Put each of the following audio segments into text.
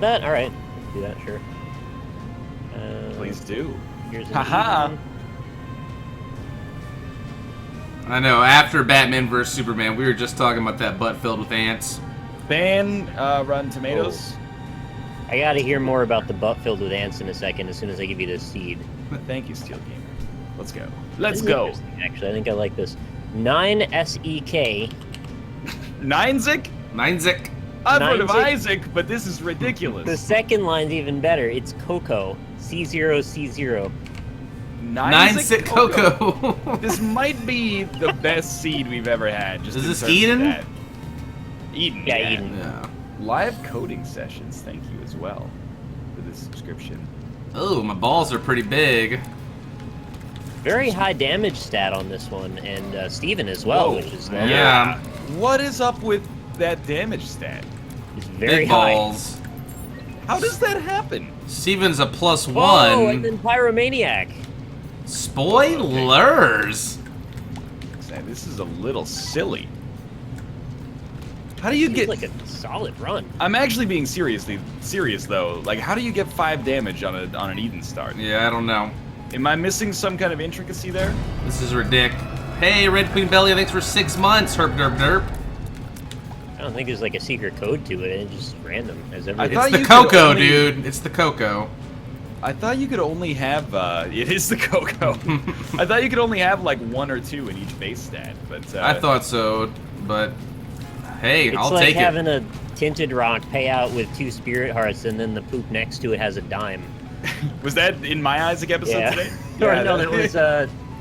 That? Alright. Do that, sure. Please do. Here's an Haha. Eden. I know, after Batman vs. Superman, we were just talking about that butt filled with ants. Fan, Rotten Tomatoes. I gotta hear more about the butt filled with ants in a second as soon as I give you this seed. Thank you, Steel Gamer. Let's go. This Let's is go. interesting, actually, I think I like this. 9SEK. Ninezik? Ninezik. I've heard of Ninezik. Isaac, but this is ridiculous. The second line's even better. It's Coco. C0C0. Ninezik Coco. This might be the best seed we've ever had. Just Is in this terms of Eden? that. Eden. Yeah, Eden. Yeah. Live coding sessions, thank you as well for this subscription. Oh, my balls are pretty big. Very high damage stat on this one, and Steven as well, Whoa. which is lovely. Yeah. What is up with that damage stat? It's very Big high. balls. How does that happen? Steven's a +1. Oh, and then Pyromaniac. Spoilers. Man, this is a little silly. How do you It's get... like a solid run. I'm actually being serious though. Like, how do you get 5 damage on an Eden start? Yeah, I don't know. Am I missing some kind of intricacy there? This is ridiculous. Hey, Red Queen Belly, thanks for 6 months. Herp derp derp. I don't think there's like a secret code to it. It's just random as I everything. thought It's the you could Coco, only- dude. It's the Coco. I thought you could only have, it is the Coco. I thought you could only have like 1 or 2 in each base stat, but I thought so, but hey, It's I'll like take having it. a tinted rock pay out with 2 spirit hearts, and then the poop next to it has a dime. was that in my Isaac episode Yeah. today? Or no,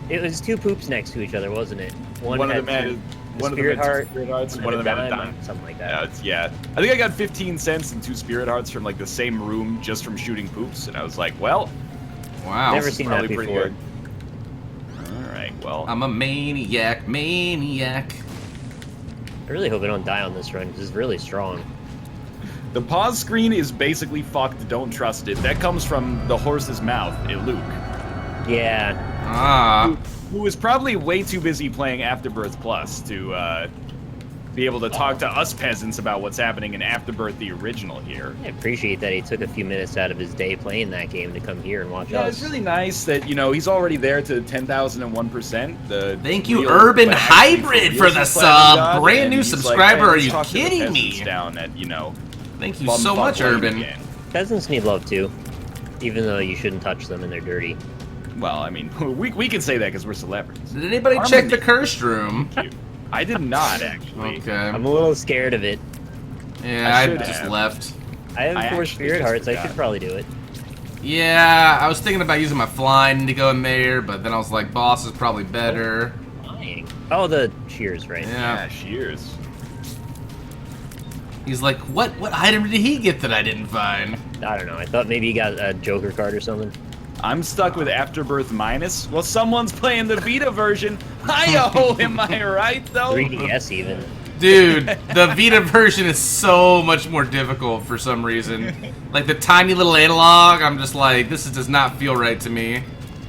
it was 2 poops next to each other, wasn't it? One of them had a one of them spirit had 2 heart, spirit hearts, and one of them had a or dime. something like Yeah, that. yeah. I think I got 15 cents and 2 spirit hearts from like the same room just from shooting poops, and I was like, well, Wow. Never this is seen that probably pretty before. good. All right, well, I'm a maniac. I really hope I don't die on this run because it's really strong. the pause screen is basically fucked. Don't trust it. That comes from the horse's mouth, Luke. Yeah, Ah. Who is probably way too busy playing Afterbirth Plus to be able to talk to us peasants about what's happening in Afterbirth, the original here. I appreciate that he took a few minutes out of his day playing that game to come here and watch Yeah, us. it's really nice that, you know, he's already there to 10,001%. Thank you, real, Urban but actually Hybrid, real for the Platinum sub. God, Brand and new he's like, subscriber. "Hey, Are let's you talk to the kidding peasants me? down at, you know, Thank you Bum so Fuck much, Lane Urban. again." Peasants need love too, even though you shouldn't touch them and they're dirty. Well, I mean, we can say that because we're celebrities. Did anybody Harmony. check the cursed room? Cute. I did not, actually. Okay. I'm a little scared of it. Yeah, I I should just have. left. I have I 4 actually spirit just hearts. I forgot. should probably do it. Yeah, I was thinking about using my flying to go in there, but then I was like, boss is probably better. Lying. Oh, the shears, right? Yeah. Cheers. He's like, what item did he get that I didn't find? I don't know. I thought maybe you got a Joker card or something. I'm stuck with Afterbirth Minus. Well, someone's playing the Vita version. Hi-yo, am I right, though? 3DS even. Dude, the Vita version is so much more difficult for some reason. Like the tiny little analog, I'm just like, this does not feel right to me.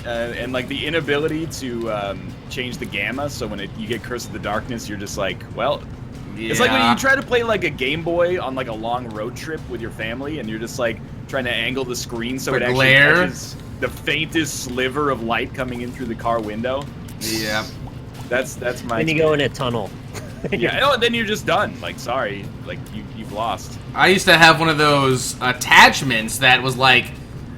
And like the inability to change the gamma, so when you get Curse of the Darkness, you're just like, well, Yeah. it's like when you try to play like a Game Boy on like a long road trip with your family, and you're just like trying to angle the screen so For it actually glare? catches the faintest sliver of light coming in through the car window. Yeah. That's my. Then you go in a tunnel. Yeah, oh, then you're just done. Like, sorry, like you've lost. I used to have one of those attachments that was like,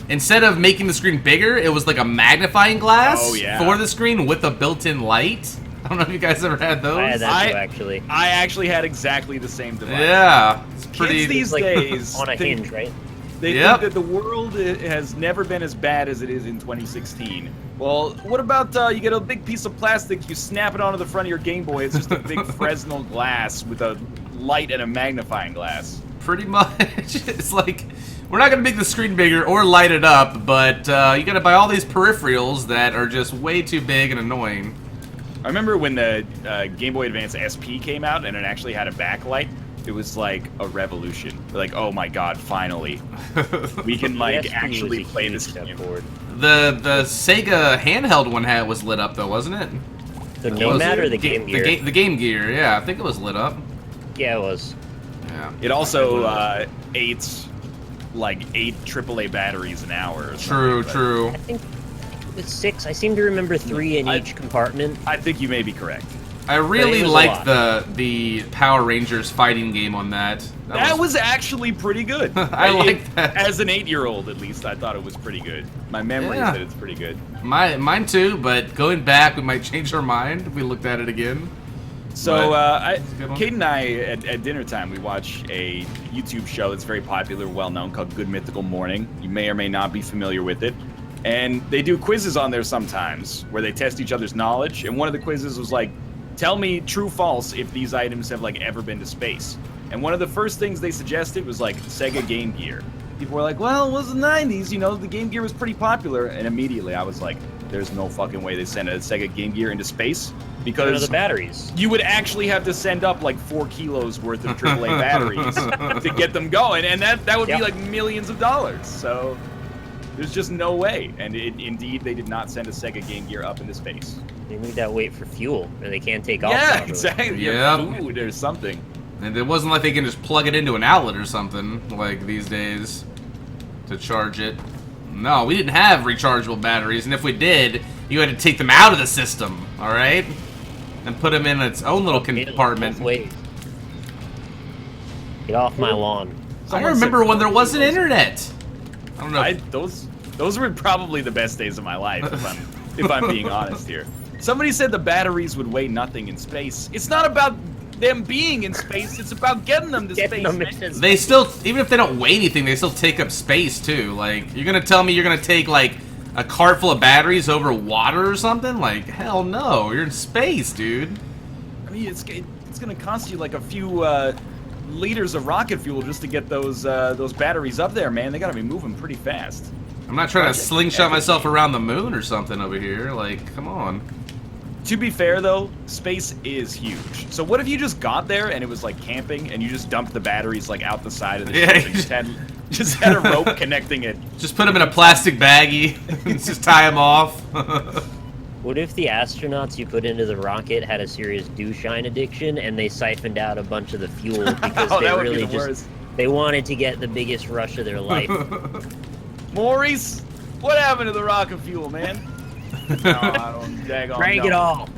instead of making the screen bigger, it was like a magnifying glass Oh, yeah. for the screen with a built-in light. I don't know if you guys ever had those. I had that too, I- actually. I actually had exactly the same device. Yeah, it's pretty. Kids these It's like days on a think- hinge, right? They Yep. think that the world has never been as bad as it is in 2016. Well, what about you get a big piece of plastic, you snap it onto the front of your Game Boy, it's just a big Fresnel glass with a light and a magnifying glass. Pretty much. It's like, we're not going to make the screen bigger or light it up, but you got to buy all these peripherals that are just way too big and annoying. I remember when the Game Boy Advance SP came out and it actually had a backlight. It was like a revolution. Like, oh my god, finally. We can like The SP actually was a play huge this step game. forward. The Sega handheld one was lit up though, wasn't it? The Was Nomad it? or the Game Gear? The Game Gear, yeah. I think it was lit up. Yeah, it was. Yeah. It also ate like 8 AAA batteries an hour. Or True, but true. I think it's 6. I seem to remember 3 in each compartment. I think you may be correct. I really was a liked lot. the Power Rangers fighting game on that. That was actually pretty good. I like that. As an 8-year-old, at least, I thought it was pretty good. My memory is that it's pretty good. Mine too, but going back, we might change our mind if we looked at it again. So, good one. Kate and I, at dinner time, we watch a YouTube show that's very popular, well-known, called Good Mythical Morning. You may or may not be familiar with it. And they do quizzes on there sometimes, where they test each other's knowledge. And one of the quizzes was like, tell me true, false, if these items have, like, ever been to space. And one of the first things they suggested was, like, Sega Game Gear. People were like, well, it was the 90s, you know, the Game Gear was pretty popular. And immediately I was like, there's no fucking way they sent a Sega Game Gear into space. Because the batteries. you would actually have to send up like 4 kilos worth of AAA batteries to get them going, and that would be like millions of dollars. So there's just no way. And indeed, they did not send a Sega Game Gear up into space. They need that weight for fuel, or they can't take off. Yeah, properly. exactly. Yeah. Food or something. And it wasn't like they can just plug it into an outlet or something, like these days, to charge it. No, we didn't have rechargeable batteries, and if we did, you had to take them out of the system, alright? And put them in its own little compartment. Wait. Get off my lawn. I remember when there wasn't internet. I don't know. Those were probably the best days of my life, if I'm being honest here. Somebody said the batteries would weigh nothing in space. It's not about them being in space, it's about getting them to space. Man. They still, even if they don't weigh anything, they still take up space too. Like, you're gonna tell me you're gonna take like a cart full of batteries over water or something? Like, hell no, you're in space, dude. I mean, it's gonna cost you like a few liters of rocket fuel just to get those batteries up there, man. They gotta be moving pretty fast. I'm not trying to slingshot myself around the moon or something over here. Like, come on. To be fair, though, space is huge. So what if you just got there and it was like camping and you just dumped the batteries like out the side of the ship and just had a rope connecting it? Just put them in a plastic baggie and just tie them off. What if the astronauts you put into the rocket had a serious douche-shine addiction and they siphoned out a bunch of the fuel because they really they wanted to get the biggest rush of their life? Maurice, what happened to the rocket fuel, man? No, I don't daggone Drag it all.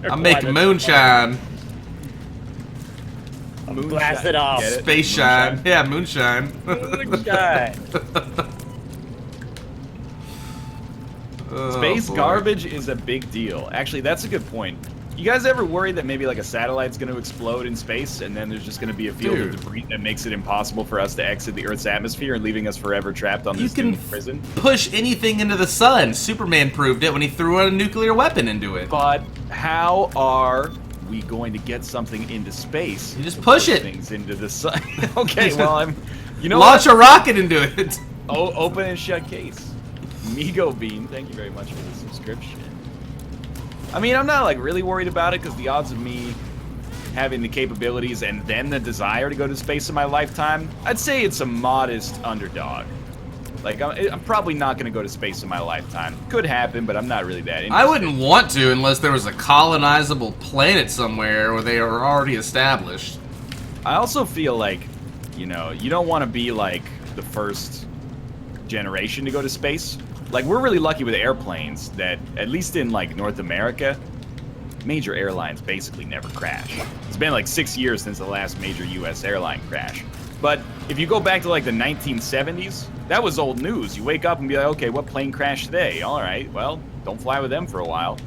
I make moonshine. Blast it off. Space shine. Yeah, moonshine. Moonshine. Space garbage is a big deal. Actually, that's a good point. You guys ever worry that maybe like a satellite's going to explode in space and then there's just going to be a field of debris that makes it impossible for us to exit the Earth's atmosphere and leaving us forever trapped on this doomed prison? Push anything into the sun. Superman proved it when he threw a nuclear weapon into it. But how are we going to get something into space? You just push it. Things into the sun. Okay, well, launch a rocket into it. Oh, open and shut case. Migo Bean, thank you very much for the subscription. I mean, I'm not like really worried about it because the odds of me having the capabilities and then the desire to go to space in my lifetime, I'd say it's a modest underdog. Like, I'm probably not going to go to space in my lifetime. Could happen, but I'm not really that interested. I wouldn't want to unless there was a colonizable planet somewhere where they are already established. I also feel like, you know, you don't want to be like the first generation to go to space. Like, we're really lucky with airplanes that, at least in, like, North America, major airlines basically never crash. It's been, like, 6 years since the last major U.S. airline crash. But if you go back to, like, the 1970s, that was old news. You wake up and be like, okay, what plane crashed today? All right, well, don't fly with them for a while.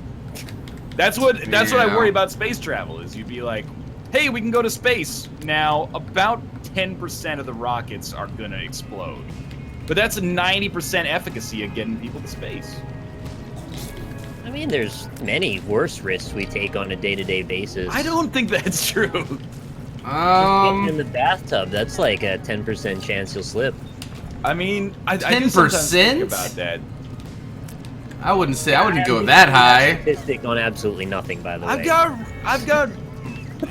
That's what I worry about space travel, is you'd be like, hey, we can go to space. Now, about 10% of the rockets are gonna explode. But that's a 90% efficacy of getting people to space. I mean, there's many worse risks we take on a day-to-day basis. I don't think that's true. Just getting in the bathtub, that's like a 10% chance you'll slip. I mean, I 10%? think about that. I wouldn't say, I wouldn't go that high. Statistic on absolutely nothing, by the way. I've got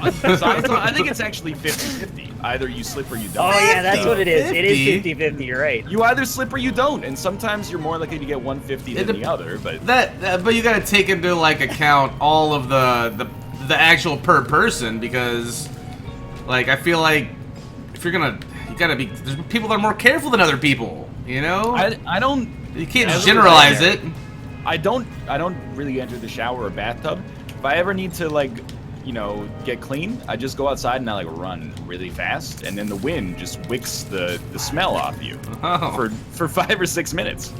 I think it's actually 50-50. Either you slip or you don't. Oh yeah, that's what it is. 50? It is 50-50, you're right. You either slip or you don't, and sometimes you're more likely to get 150 than the other, but... But you gotta take into, like, account all of the actual per person, because, like, I feel like if you're gonna, you gotta be. There's people that are more careful than other people. You know. I don't. You can't generalize it. I don't really enter the shower or bathtub. If I ever need to like, get clean, I just go outside and I like run really fast, and then the wind just wicks the smell off you for 5 or 6 minutes.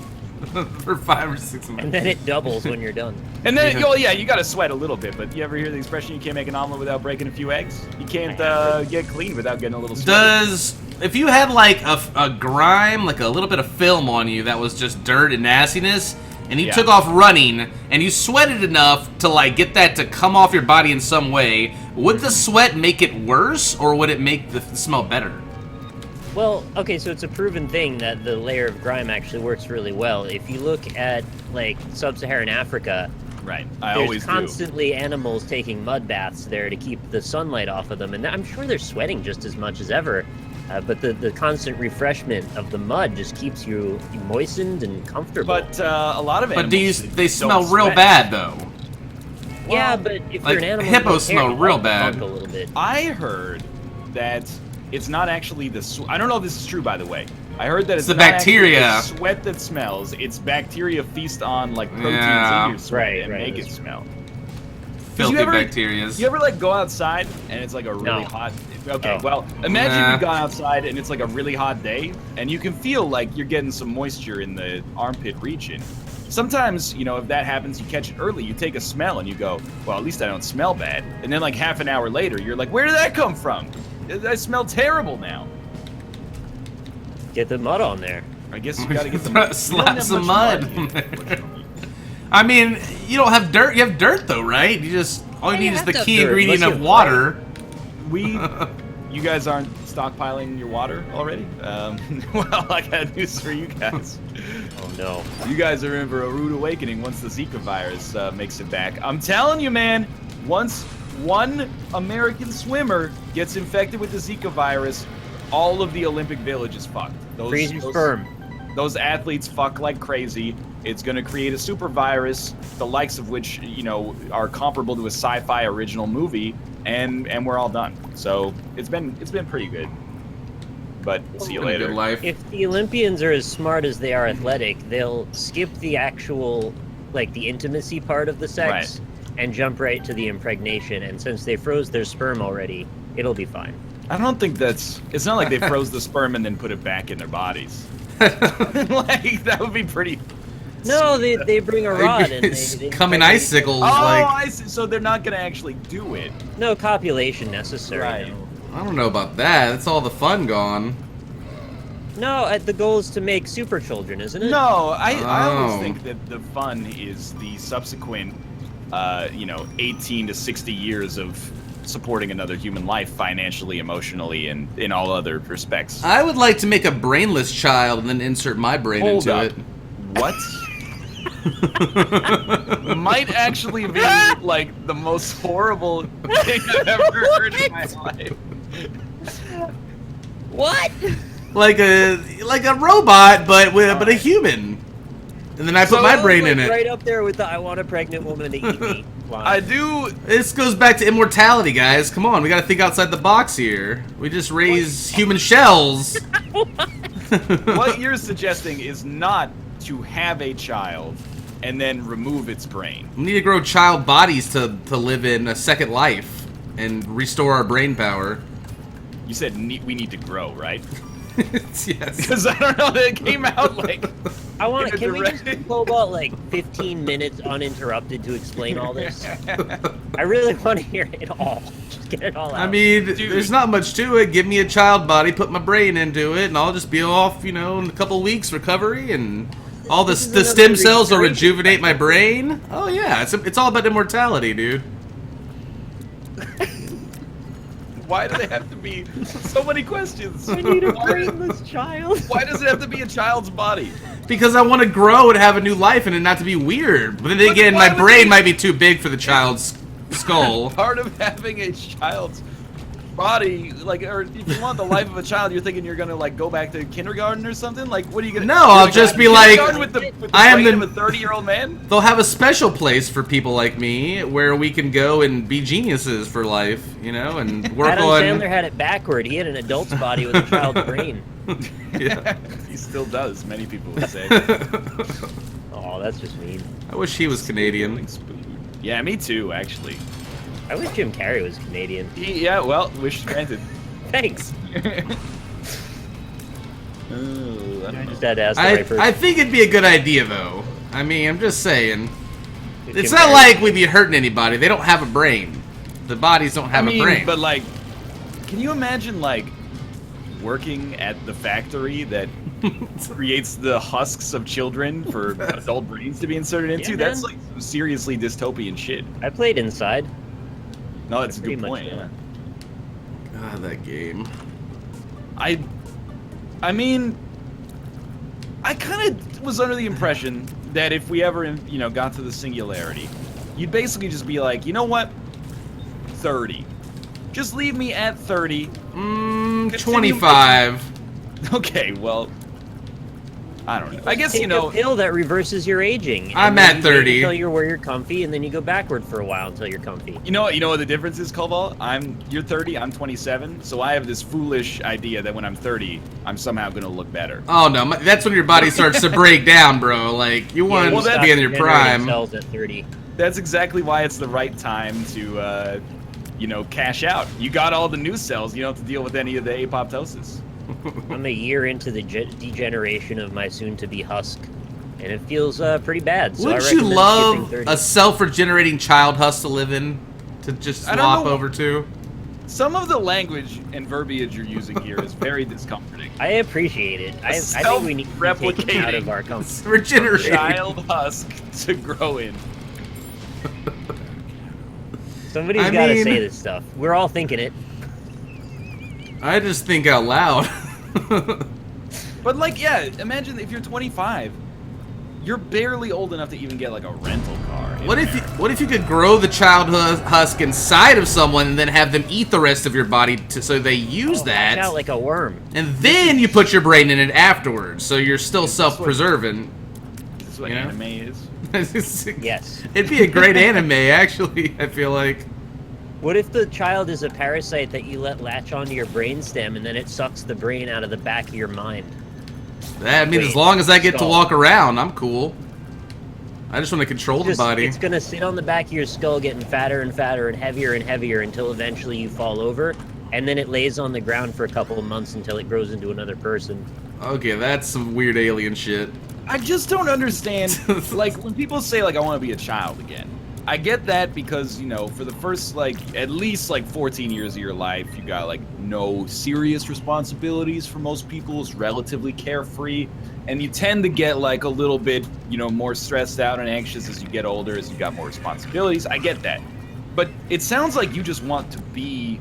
For 5 or 6 minutes. And then it doubles when you're done. And then, you gotta sweat a little bit, but you ever hear the expression, you can't make an omelet without breaking a few eggs? You can't get clean without getting a little sweat. If you had like a grime, like a little bit of film on you that was just dirt and nastiness, and you took off running, and you sweated enough to like get that to come off your body in some way, would the sweat make it worse, or would it make the smell better? Well, okay, so it's a proven thing that the layer of grime actually works really well. If you look at, like, sub-Saharan Africa, right, there's constantly animals taking mud baths there to keep the sunlight off of them, and I'm sure they're sweating just as much as ever, but the constant refreshment of the mud just keeps you moistened and comfortable. But a lot of animals... But they smell real bad, though. Yeah, but if you're an animal... Hippos smell real bad. A little bit. I heard that... It's not actually I don't know if this is true, by the way. I heard that it's the not bacteria. The sweat that smells. It's bacteria feast on like proteins in your sweat and make it smell. Filthy bacterias. You ever like go outside and it's like a really hot? Okay, well, imagine you gone outside and it's like a really hot day, and you can feel like you're getting some moisture in the armpit region. Sometimes, if that happens, you catch it early, you take a smell and you go, well, at least I don't smell bad. And then like half an hour later, you're like, where did that come from? I smell terrible now. Get the mud on there. I guess you gotta get the mud. Slap some mud. I mean, you don't have dirt. You have dirt though, right? All you need is the key ingredient of water. You guys aren't stockpiling your water already? Well, I got news for you guys. Oh no. You guys are in for a rude awakening once the Zika virus makes it back. I'm telling you, man, once one American swimmer gets infected with the Zika virus, all of the Olympic Village is fucked. Freeze your sperm. Those athletes fuck like crazy. It's going to create a super virus, the likes of which, are comparable to a sci-fi original movie, and we're all done. So it's been pretty good. But see you later. Good life. If the Olympians are as smart as they are athletic, they'll skip the actual, the intimacy part of the sex. Right. And jump right to the impregnation, and since they froze their sperm already, it'll be fine. I don't think it's not like they froze the sperm and then put it back in their bodies. That would be pretty... No, they bring a rod and they come in icicles. I see. So they're not going to actually do it. No copulation necessary. Right. No. I don't know about that. That's all the fun gone. No, the goal is to make super children, isn't it? No, I always think that the fun is the subsequent... 18 to 60 years of supporting another human life financially, emotionally, and in all other respects. I would like to make a brainless child and then insert my brain into it. What? Might actually be like the most horrible thing I've ever heard in my life. What? Like a robot, but a human. And then I put my brain in it. Right up there with the "I want a pregnant woman to eat me" line. I do. This goes back to immortality, guys. Come on, we gotta think outside the box here. We just raise human shells. What you're suggesting is not to have a child and then remove its brain. We need to grow child bodies to live in a second life and restore our brain power. You said we need to grow, right? Yes. Because I don't know, that came out like... Can we just do Cobalt 15 minutes uninterrupted to explain all this? I really want to hear it all. Just get it all out. I mean, there's not much to it. Give me a child body, put my brain into it, and I'll just be off, in a couple weeks recovery, and all the stem cells will rejuvenate my brain. Oh yeah, it's all about immortality, dude. Why do they have to be so many questions? I need a brainless child. Why does it have to be a child's body? Because I want to grow and have a new life and it not to be weird. But then again, my brain might be too big for the child's skull. Part of having a child's body, like, or if you want the life of a child, you're thinking you're gonna like go back to kindergarten or something. Like, what are you gonna? No, I'll just be like, with the I am brain of a 30-year-old man. They'll have a special place for people like me where we can go and be geniuses for life, you know, and work Adam on. Sandler had it backward. He had an adult's body with a child's brain. Yeah. He still does. Many people would say. Oh, that's just mean. I wish he was Canadian. Yeah, me too. Actually. I wish Jim Carrey was Canadian. Yeah. Well, wish granted. Thanks. I don't I know. just had to ask the right person. I think it'd be a good idea, though. I mean, I'm just saying. Jim It's not Carrey. like we'd be hurting anybody. They don't have a brain. The bodies don't have a brain. But like, can you imagine like working at the factory that creates the husks of children for adult brains to be inserted into? Yeah, That's man. like some seriously dystopian shit. I played Inside. No, that's a Pretty good much point. that. Yeah. God, that game. I mean, I kind of was under the impression that if we ever, you know, got to the singularity, you'd basically just be like, you know what, 30. Just leave me at 30. 25. Okay, well, I don't know. I guess, Take you know, a pill that reverses your aging. and I'm then at you wait 30. until you're where you're comfy, and then you go backward for a while until you're comfy. you know what the difference is, Cobalt? You're 30, I'm 27, so I have this foolish idea that when I'm 30, I'm somehow gonna look better. Oh no, that's when your body starts to break down, bro. Like you want well, to that's be in your generating prime. cells at 30. That's exactly why it's the right time to, you know, cash out. You got all the new cells. You don't have to deal with any of the apoptosis. I'm a year into the degeneration of my soon-to-be Husk, and it feels pretty bad. So Wouldn't I you recommend love skipping 30. a self-regenerating child husk to live in? To just I don't swap know. over to? Some of the language and verbiage you're using here is very discomforting. I appreciate it. I think we need to take it out of Self-replicating. our comfort. Regenerating. Child husk to grow in. Somebody's I got to mean- say this stuff. We're all thinking it. I just think out loud. But like, yeah, imagine if you're 25, you're barely old enough to even get like a rental car. in What if America. what if you could grow the child husk inside of someone and then have them eat the rest of your body so they use Oh, that, watch out like a worm. and then you put your brain in it afterwards, so you're still self-preserving. This is what you know? anime is? Yes. It'd be a great anime, actually. I feel like. What if the child is a parasite that you let latch onto your brainstem and then it sucks the brain out of the back of your mind? That means Wait, as long as I get to skull. walk around, I'm cool. I just want to control the body. It's gonna sit on the back of your skull, getting fatter and fatter and heavier until eventually you fall over, and then it lays on the ground for a couple of months until it grows into another person. Okay, that's some weird alien shit. I just don't understand. Like when people say like I want to be a child again, I get that because, you know, for the first like at least like 14 years of your life, you got like no serious responsibilities for most people. It's relatively carefree, and you tend to get like a little bit, you know, more stressed out and anxious as you get older, as you got more responsibilities. I get that, but it sounds like you just want to be.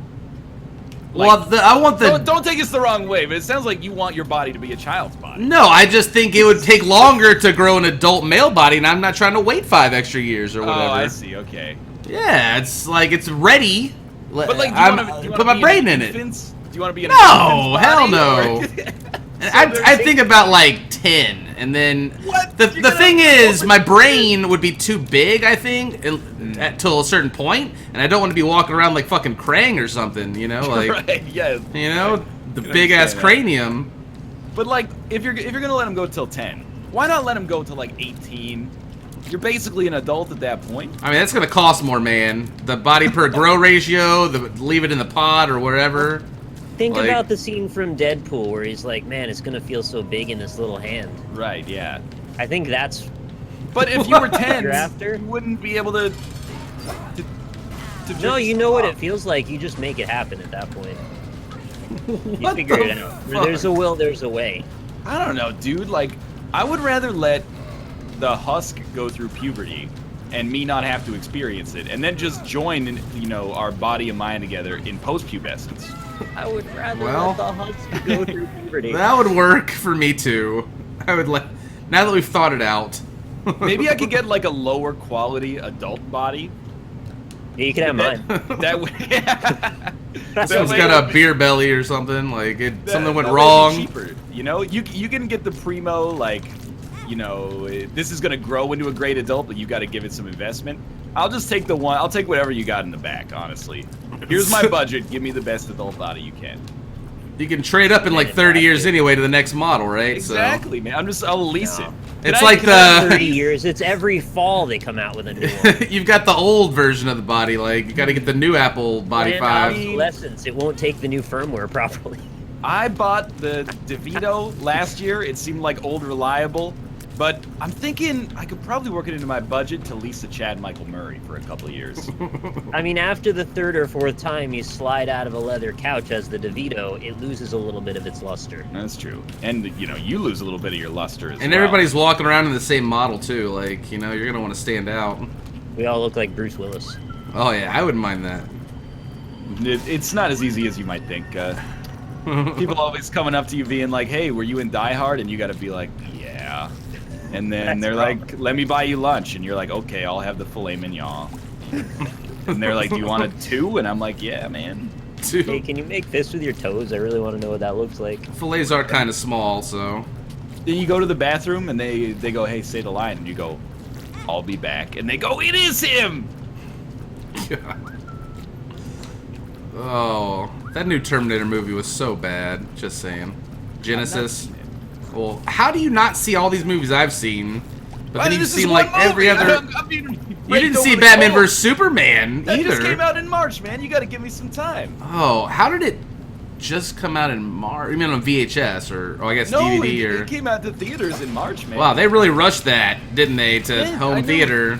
Like, Well, I want the. don't take us the wrong way, but it sounds like you want your body to be a child's body. No, I just think it would take longer to grow an adult male body, and I'm not trying to wait 5 extra years or whatever. Oh, I see. Okay. Yeah, it's like it's ready. But like, do I'm- you want to put my brain in it. Do you want to be in No, an hell infant's no. body, or- I think about like 10, and then What? the You're gonna thing have is, to- my brain would be too big. I think till a certain point, and I don't want to be walking around like fucking Krang or something. You know, like right, yeah. you know, the can big ass understand that. cranium. But like, if you're gonna let him go till 10, why not let him go till like 18? You're basically an adult at that point. I mean, that's gonna cost more, man. The body per grow ratio, leave it in the pod or wherever. Think Like- about the scene from Deadpool where he's like, man, it's gonna feel so big in this little hand. Right, yeah. I think that's But if you were 10, You're after? you wouldn't be able to no, just you know what it stop. feels like. You just make it happen at that point. You What figure the it out. Where fuck? there's a will, there's a way. I don't know, dude. Like, I would rather let the husk go through puberty and me not have to experience it, and then just join, you know, our body and mind together in post-pubescence. I would rather Well, let the Husk go through puberty. That would work for me too. I would let. Now that we've thought it out. Maybe I could get like a lower quality adult body, Yeah, you can have mine. That way, Someone's got a beer belly or something. Like something went that way it'd be wrong. cheaper, you know, you can get the primo, like, you know, this is gonna grow into a great adult, but you got to give it some investment. I'll just take the one. I'll take whatever you got in the back. Honestly, here's my budget. Give me the best adult body you can. You can trade up in like 30 years anyway to the next model, right? Exactly, man. I'll lease it. It's like the 30 years. It's every fall they come out with a new one. You've got the old version of the body. Like you got to get the new Apple Body Planned 5. obsolescence. It won't take the new firmware properly. I bought the DeVito last year. It seemed like old reliable, but I'm thinking I could probably work it into my budget to lease a Chad Michael Murray for a couple of years. I mean, after the third or fourth time you slide out of a leather couch as the DeVito, it loses a little bit of its luster. That's true. And, you know, you lose a little bit of your luster as well. And everybody's walking around in the same model too. Like, you know, you're gonna want to stand out. We all look like Bruce Willis. Oh yeah, I wouldn't mind that. It's not as easy as you might think. People always coming up to you being like, hey, were you in Die Hard? And you got to be like, yeah. And then they're like, let me buy you lunch. And you're like, okay, I'll have the filet mignon. And they're like, do you want a 2? And I'm like, yeah, man. 2. Hey, can you make fists with your toes? I really want to know what that looks like. Fillets are kind of small, so. Then you go to the bathroom and they go, hey, say the line. And you go, I'll be back. And they go, it is him! God. Oh, that new Terminator movie was so bad. Just saying. Genesis. Well, how do you not see all these movies I've seen? But then you've seen like every other. You didn't see Batman vs Superman That either. just came out in March, man. You got to give me some time. Oh, how did it just come out in March? You mean on VHS or I guess No, DVD or? it came out to theaters in March, man. Wow, they really rushed that, didn't they, to Yeah, I home know. theater?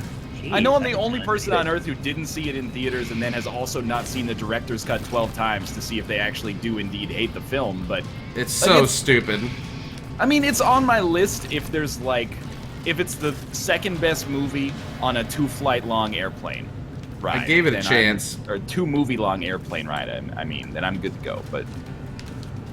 I know I'm the Jeez, only I person did. on earth who didn't see it in theaters and then has also not seen the director's cut 12 times to see if they actually do indeed hate the film, but It's like, so it's- stupid. I mean, it's on my list if there's like, if it's the second best movie on a 2-flight long airplane ride. I gave it a then chance. or 2-movie long airplane ride, I mean, then I'm good to go, but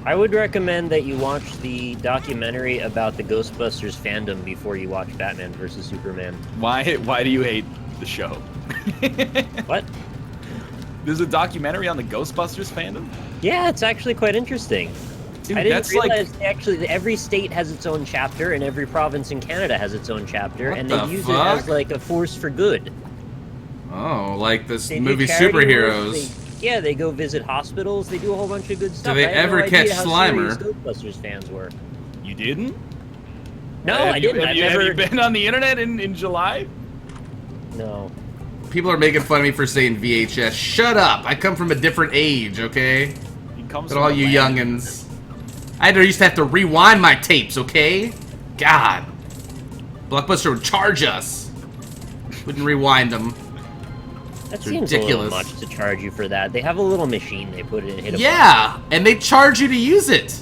I would recommend that you watch the documentary about the Ghostbusters fandom before you watch Batman vs Superman. why do you hate the show? What? There's a documentary on the Ghostbusters fandom? Yeah, it's actually quite interesting. Dude, I didn't that's like realize actually every state has its own chapter and every province in Canada has its own chapter, What and the they use fuck? it as like a force for good. Oh, like this They do movie charity work, Superheroes. they go visit hospitals. They do a whole bunch of good stuff. they I had ever no idea catch how Slimer? serious Ghostbusters fans were. you didn't? No, Have I didn't. Have I've you, never. have you been on the internet in July? No. People are making fun of me for saying VHS. Shut up! I come from a different age, okay? He comes But from all you Atlanta. youngins. I used to have to rewind my tapes, okay? God. Blockbuster would charge us. Wouldn't rewind them. That It's seems ridiculous. a little much to charge you for that. They have a little machine they put it in. Hit a Yeah, and they charge you to use it.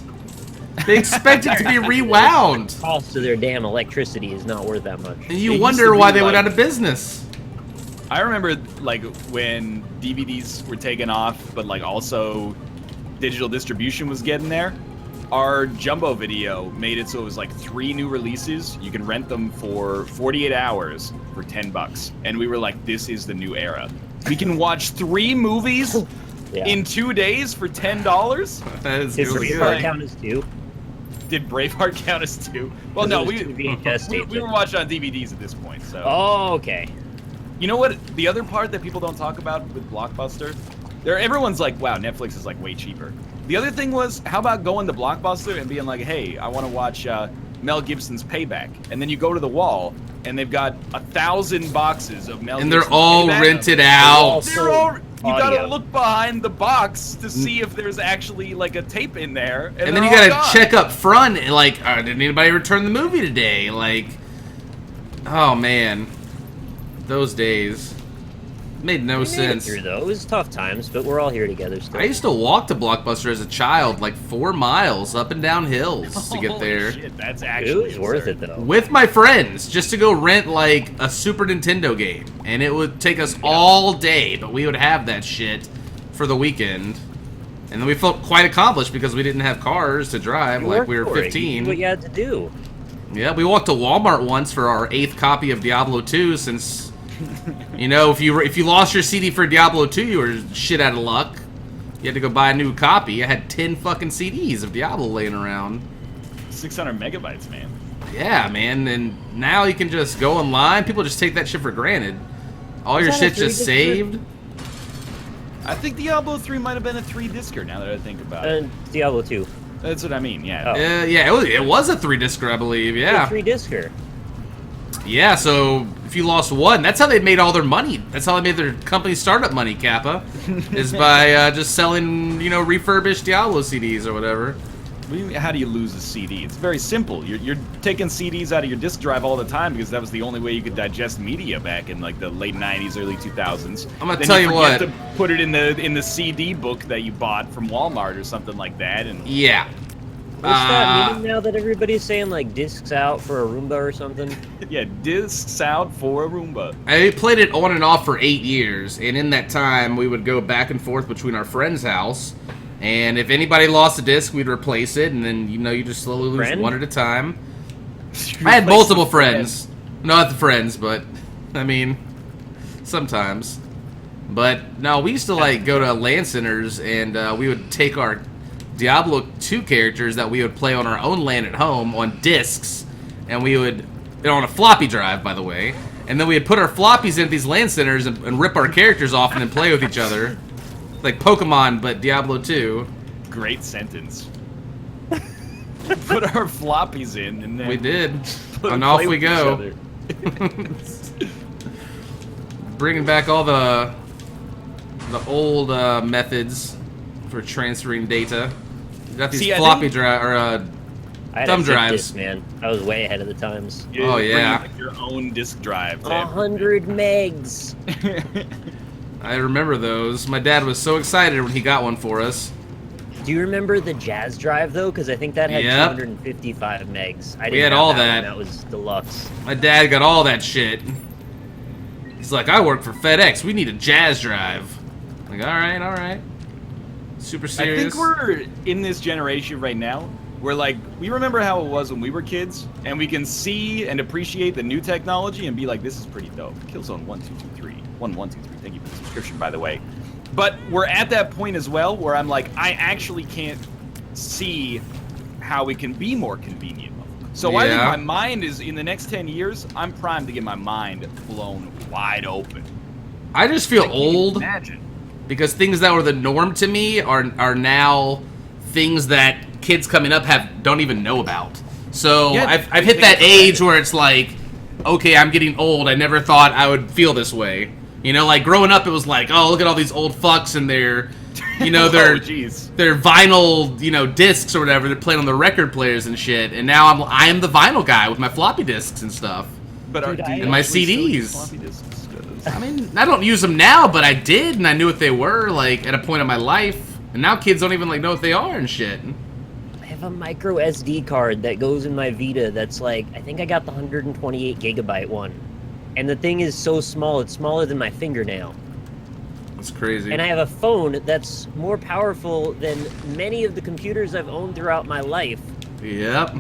They expect it to be rewound. button. Cost of their damn electricity is not worth that much. And It you used wonder to be why they went like- out of business. I remember like when DVDs were taken off, but like also digital distribution was getting there. Our Jumbo Video made it so it was like 3 new releases. You can rent them for 48 hours for $10, and we were like, "This is the new era. We can watch 3 movies Yeah. in 2 days for $10." That is Did really Braveheart good. count as 2? Did Braveheart count as 2? Well, no, Those two VHS tapes. we were watching on DVDs at this point. So, Oh, okay. you know what? The other part that people don't talk about with Blockbuster, everyone's like, "Wow, Netflix is like way cheaper." The other thing was, how about going to Blockbuster and being like, "Hey, I want to watch Mel Gibson's Payback," and then you go to the wall and they've got 1,000 boxes of Mel. And they're Gibson's all Payback. rented out. They're all. You gotta Audio. look behind the box to see if there's actually like a tape in there, And then they're you all gotta gone. check up front, and like, did anybody return the movie today? Like, oh man, those days made no We made it sense. through those tough times, but we're all here together still. I used to walk to Blockbuster as a child, like 4 miles up and down hills to get Holy there shit, that's It actually was worth absurd. it though. with my friends, just to go rent like a Super Nintendo game, and it would take us all day, but we would have that shit for the weekend. And then we felt quite accomplished because we didn't have cars to drive, You like worked we were for it. You 15. did what you had to do. Yeah, we walked to Walmart once for our 8th copy of Diablo 2 since You know, if you lost your CD for Diablo 2, you were shit out of luck. You had to go buy a new copy. I had 10 fucking CDs of Diablo laying around. 600 megabytes, man. Yeah, man. And now you can just go online. People just take that shit for granted. All your shit's just saved. I think Diablo 3 might have been a 3-discer now that I think about it. And Diablo 2. That's what I mean, yeah. Oh. Yeah, it was a 3-discer, I believe, yeah. 3-discer. Yeah, so if you lost one, that's how they made all their money. That's how they made their company startup money, Kappa. Is by just selling, you know, refurbished Diablo CDs or whatever. How do you lose a CD? It's very simple. You're taking CDs out of your disk drive all the time because that was the only way you could digest media back in like the late 90s, early 2000s. I'm gonna tell you what. To put it in the CD book that you bought from Walmart or something like that. And yeah. What's that meaning now that everybody's saying like discs out for a Roomba or something? Yeah, discs out for a Roomba. I played it on and off for 8 years, and in that time we would go back and forth between our friend's house. And if anybody lost a disc, we'd replace it, and then, you know, you just slowly lose one at a time. I had multiple friends. Not the friends, but, I mean, sometimes. But, no, we used to, like, go to LAN centers, and we would take our Diablo 2 characters that we would play on our own LAN at home on discs, and we would, on a floppy drive, by the way, and then we would put our floppies in these LAN centers and rip our characters off and then play with each other. Like Pokemon, but Diablo 2. Great sentence. Put our floppies in, and then we did, and off we go. Bringing back all the old methods for transferring data. We got these floppy drive or thumb drives. Disc, man, I was way ahead of the times. Oh yeah, like your own disk drive. 100 megs. I remember those. My dad was so excited when he got one for us. Do you remember the Jazz drive though? Because I think that had 255 megs. We had all that. That was deluxe. My dad got all that shit. He's like, I work for FedEx. We need a Jazz drive. I'm like, all right. Super serious. I think we're in this generation right now where, like, we remember how it was when we were kids, and we can see and appreciate the new technology and be like, this is pretty dope. Killzone 1223. 1123. Thank you for the subscription, by the way. But we're at that point as well where I'm like, I actually can't see how it can be more convenient. So I think my mind is, in the next 10 years, I'm primed to get my mind blown wide open. I just feel old. Imagine. Because things that were the norm to me are now things that kids coming up don't even know about. So I've hit that age where it's like, okay, I'm getting old. I never thought I would feel this way. You know, like growing up, it was like, oh, look at all these old fucks and their, you know, their vinyl, you know, discs or whatever. They're playing on the record players and shit. And now I am the vinyl guy with my floppy disks and stuff. But and my CDs. I mean, I don't use them now, but I did, and I knew what they were, like, at a point in my life. And now kids don't even, like, know what they are and shit. I have a micro SD card that goes in my Vita that's, like, I think I got the 128 gigabyte one. And the thing is so small, it's smaller than my fingernail. That's crazy. And I have a phone that's more powerful than many of the computers I've owned throughout my life. Yep.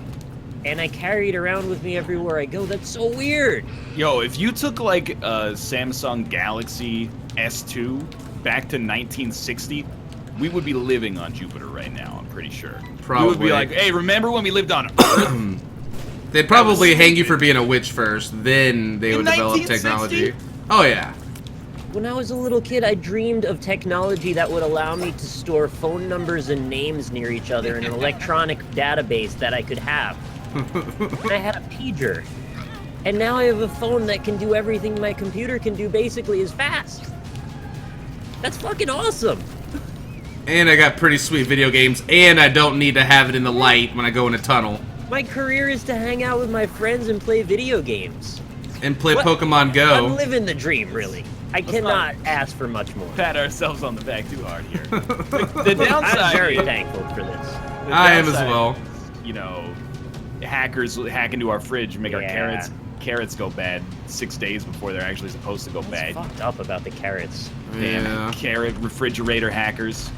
And I carry it around with me everywhere I go. That's so weird. Yo, if you took like a Samsung Galaxy S2 back to 1960, we would be living on Jupiter right now, I'm pretty sure. Probably. We would be like, hey, remember when we lived on Earth? They'd probably hang you for being a witch first, then they would develop technology. Oh, yeah. When I was a little kid, I dreamed of technology that would allow me to store phone numbers and names near each other in an electronic database that I could have. And I had a pager. And now I have a phone that can do everything my computer can do basically as fast. That's fucking awesome. And I got pretty sweet video games, and I don't need to have it in the light when I go in a tunnel. My career is to hang out with my friends and play video games. And play Pokemon Go. I'm living the dream, really. I cannot ask for much more. Pat ourselves on the back too hard here. The downside... I'm very thankful for this. I am as well. You know, hackers hack into our fridge and make our carrots go bad 6 days before they're actually supposed to go bad. What's fucked up about the carrots? Damn, carrot refrigerator hackers.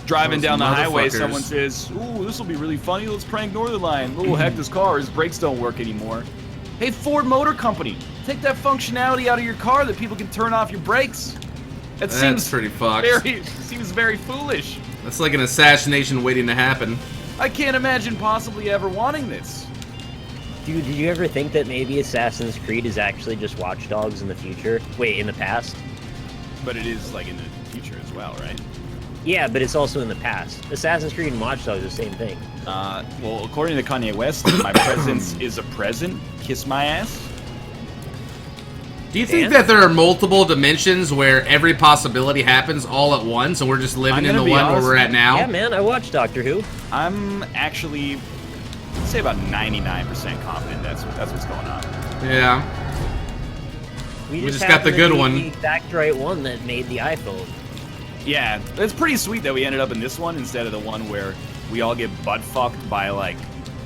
Driving down the highway, someone says, ooh, this will be really funny, let's prank Northernlion. Oh, heck, this car, his brakes don't work anymore. Hey, Ford Motor Company, take that functionality out of your car that people can turn off your brakes. That seems pretty fucked. Seems very foolish. That's like an assassination waiting to happen. I can't imagine possibly ever wanting this. Dude, did you ever think that maybe Assassin's Creed is actually just Watch Dogs in the future? Wait, in the past? But it is like in the future as well, right? Yeah, but it's also in the past. Assassin's Creed and Watch Dogs are the same thing. Well, according to Kanye West, my presence is a present. Kiss my ass. Do you think that there are multiple dimensions where every possibility happens all at once, and we're just living in the one where we're at now? Yeah, man, I watched Doctor Who. I'm actually, I'd say about 99% confident that's what's going on. Yeah. We just got the good one. The exact right one that made the iPhone. Yeah, it's pretty sweet that we ended up in this one instead of the one where we all get butt fucked by, like,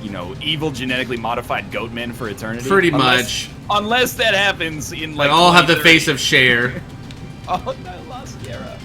you know, evil genetically modified goat men for eternity. Pretty much. Unless that happens in, like, They all have the face of Cher. Oh, I lost Sierra.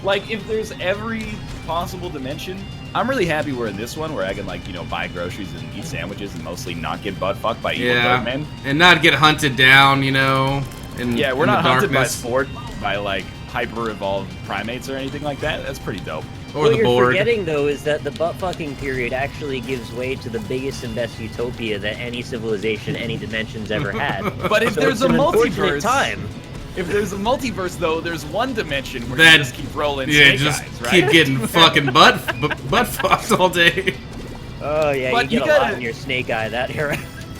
Like, if there's every possible dimension, I'm really happy we're in this one where I can, like, you know, buy groceries and eat sandwiches and mostly not get butt fucked by evil goat men. And not get hunted down, you know, yeah, we're not hunted by darkness. sport by, like, hyper-evolved primates or anything like that. That's pretty dope. Or what the you're board. forgetting, though, is that the butt-fucking period actually gives way to the biggest and best utopia that any civilization, any dimension's ever had. But if So there's it's a an unfortunate multiverse, time. if there's a multiverse, though, there's one dimension where That- you just keep rolling Yeah, snake just eyes, right? keep getting fucking butt fucked all day. Oh, yeah, But you you get a lot gotta- in your snake eye that era.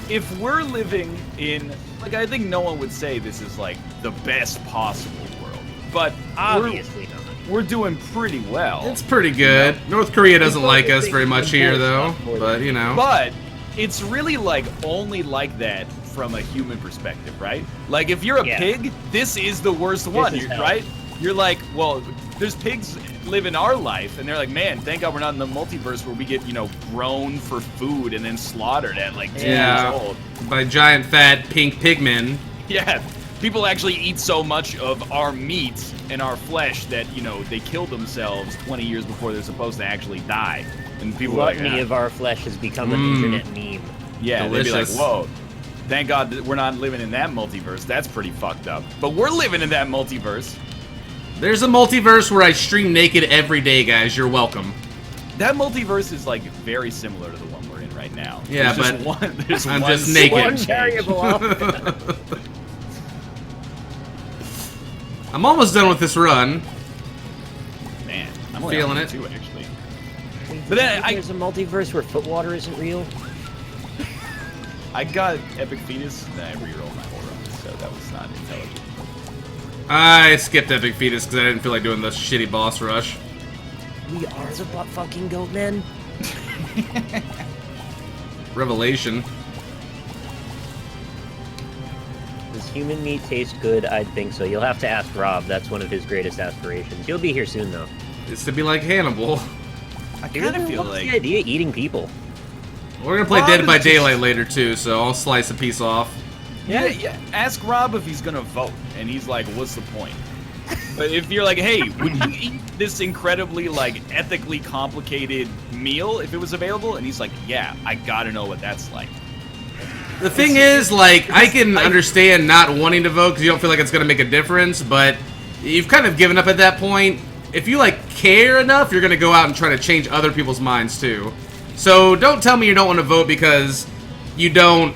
If we're living in, like, I think no one would say this is, like, the best possible world, but Obviously not. we're doing pretty well. It's pretty good. North Korea doesn't People like would us think very we much import here, though. stuff more But, than- you know. But it's really, like, only like that from a human perspective, right? Like, if you're a Yeah. pig, this is the worst one, is hell. right? You're like, well, there's pigs live in our life, and they're like, man, thank God we're not in the multiverse where we get, you know, grown for food and then slaughtered at, like, 2 Yeah. years old. By giant fat pink pigmen. Yeah, people actually eat so much of our meat and our flesh that, you know, they kill themselves 20 years before they're supposed to actually die. And people are like, Gluttony of our flesh has become an internet meme. yeah, they'd be like, delicious. whoa, thank God that we're not living in that multiverse. That's pretty fucked up. But we're living in that multiverse. There's a multiverse where I stream naked every day, guys. You're welcome. That multiverse is, like, very similar to the one we're in right now. Yeah, There's but just one, there's I'm one just naked. slight One change. variable off. I'm almost done with this run. Man, I'm only Feeling on it. too, actually. But then There's a multiverse where foot water isn't real. I got Epic Fetus, and then I rerolled my whole run, so that was not intelligent. I skipped Epic Fetus because I didn't feel like doing the shitty boss rush. We are the butt-fucking goat men. Revelation. Does human meat taste good? I'd think so. You'll have to ask Rob. That's one of his greatest aspirations. He'll be here soon, though. It's to be like Hannibal. I kind of feel What's like the idea? Eating people. We're gonna play Rob Dead by is just- Daylight later too, so I'll slice a piece off. yeah. Ask Rob if he's gonna vote, and he's like, "What's the point?" But if you're like, "Hey, would you eat this incredibly, like, ethically complicated meal if it was available?" and he's like, "Yeah, I gotta know what that's like." The thing is, like, I can understand not wanting to vote because you don't feel like it's gonna make a difference, but you've kind of given up at that point. If you, like, care enough, you're gonna go out and try to change other people's minds too. So don't tell me you don't want to vote because you don't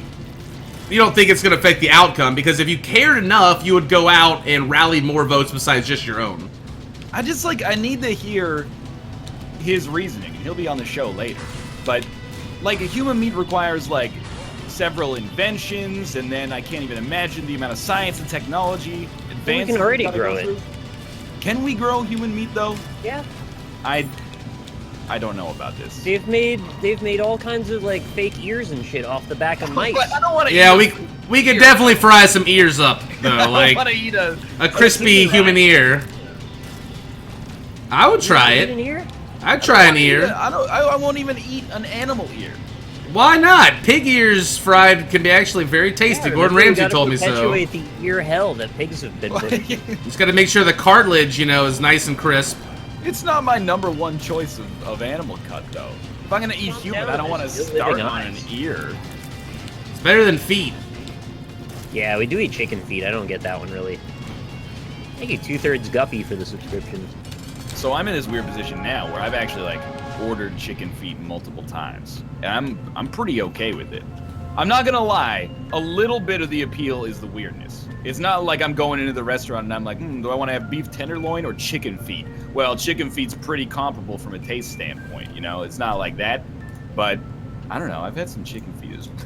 think it's going to affect the outcome, because if you cared enough, you would go out and rally more votes besides just your own. I need to hear his reasoning, and he'll be on the show later. But, like, a human meat requires, like, several inventions, and then I can't even imagine the amount of science and technology advances. can already we've gotta grow go it. through. Can we grow human meat, though? Yeah. I don't know about this. They've made all kinds of like fake ears and shit off the back of mice. But I don't want to. Yeah, we could definitely fry some ears up though, I don't like want to eat a crispy human ear. I would try Eat it. an ear? I'd try an ear. I won't even eat an animal ear. Why not? Pig ears fried can be actually very tasty. Yeah, Gordon remember, we Ramsay gotta told me so. perpetuate the ear hell that pigs have been put in. Just got to make sure the cartilage, is nice and crisp. It's not my number one choice of animal cut, though. If I'm gonna eat human, I don't want to You're start living on an eyes. ear. It's better than feet. Yeah, we do eat chicken feet. I don't get that one really. Thank you, 2/3 Guppy for the subscription. So I'm in this weird position now where I've actually like ordered chicken feet multiple times, and I'm pretty okay with it. I'm not gonna lie, a little bit of the appeal is the weirdness. It's not like I'm going into the restaurant and I'm like, do I want to have beef tenderloin or chicken feet? Well, chicken feet's pretty comparable from a taste standpoint, you know? It's not like that, but I don't know. I've had some chicken feet. It's pretty